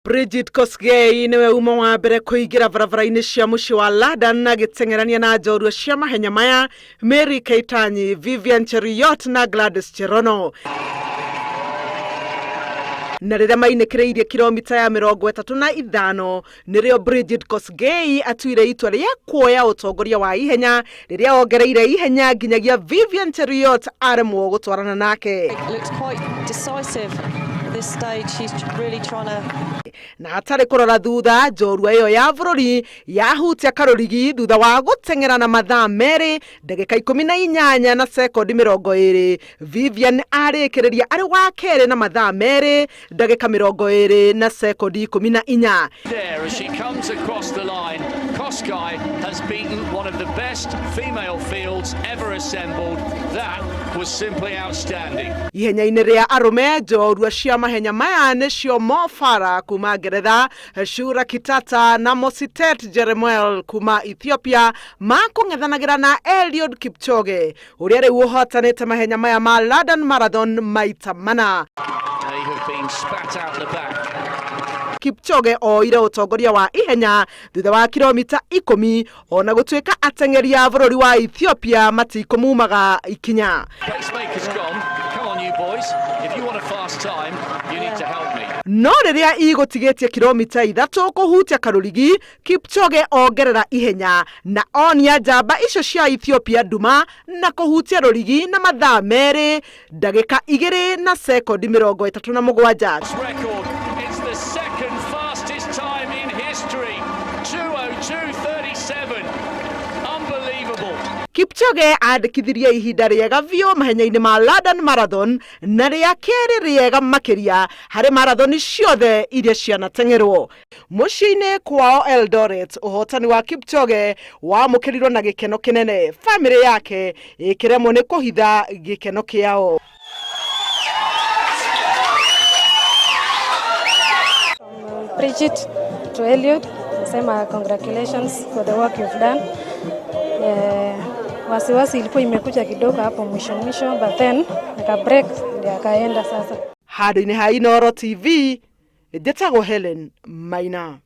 Bridget Kosgei niwe uma wa mbere kuigira barabara-ini cia muci wa London agitengerania na njorua cia mahenya maya Mary Keitany, Vivian Cheruiyot na Gladys Cherono. Na rĩrĩa mainĩkĩrĩirie kilomita ya 35 nĩrĩo Bridget Kosgei atuire itua rĩa kuoya ũtongoria wa ihenya rĩrĩa ongereire ihenya nginyagia Vivian Cheruiyot aremwo gũtwarana nake. It looks quite decisive at this stage. She's really trying to na hatarĩ kũrora thutha njorua ĩyo ya bũrũri yahutia karũrigi thutha wa gũteng'era na mathaa merĩ ndagĩka 18 na sekondi 20. Vivian arĩkĩrĩria arĩ wa kerĩ na mathaa merĩ ndagĩka 20 na sekondi 14. There as she comes across the line, Kosgei has beaten one of the best female fields ever assembled. That was simply outstanding. Ihenya-inĩ rĩa arũme njorua cia mahenya maya nĩcio Mo Farah kuma Ngeretha, Shura Kitata na Mositet Jeremuel kuma Ethiopia makũng'ethanagĩra na Eliud Kipchoge ũrĩa rĩu ũhotanĩte mahenya maya ma London Marathon maita mana. They have been spat out the back. Kipchoge oire ũtongoria wa ihenya thutha wa kilomita 10 ona gũtuĩka ateng'eri a bũrũri wa Ethiopia matikũmumaga ikinya. Pacemaker's gone. Come on you boys. If you want a fast time, you need to help me. No rĩrĩa igũtigĩtie kilomita 3 kũhutia karũrigi, Kipchoge ongerera ihenya na onia njamba icio cia Ethiopia nduma na kũhutia rũrigi na mathaa merĩ ndagĩka 2 na sekondi 37. It's the second fastest time in history. 2:02:37. Unbelievable. Kipchoge andĩkithirie ihinda rĩega biũ mahenya-inĩ ma London Marathon na rĩa kerĩ rĩega makĩria harĩ marathoni ciothe iria cianateng'erwo. Mũciĩ-inĩ kwao Eldoret, ũhotani wa Kipchoge wamũkĩrirwo na gĩkeno kĩnene, famĩlĩ yake ĩkĩremwo nĩ kũhitha gĩkeno kĩao. Bridget to Eliud, nasema congratulations for the work you've done. Wasiwasi ilikuwa imekuja kidogo hapo mwisho but then nika break ndio akaenda sasa. Handũ-inĩ ha Inooro TV, njĩtagwo Helen Maina.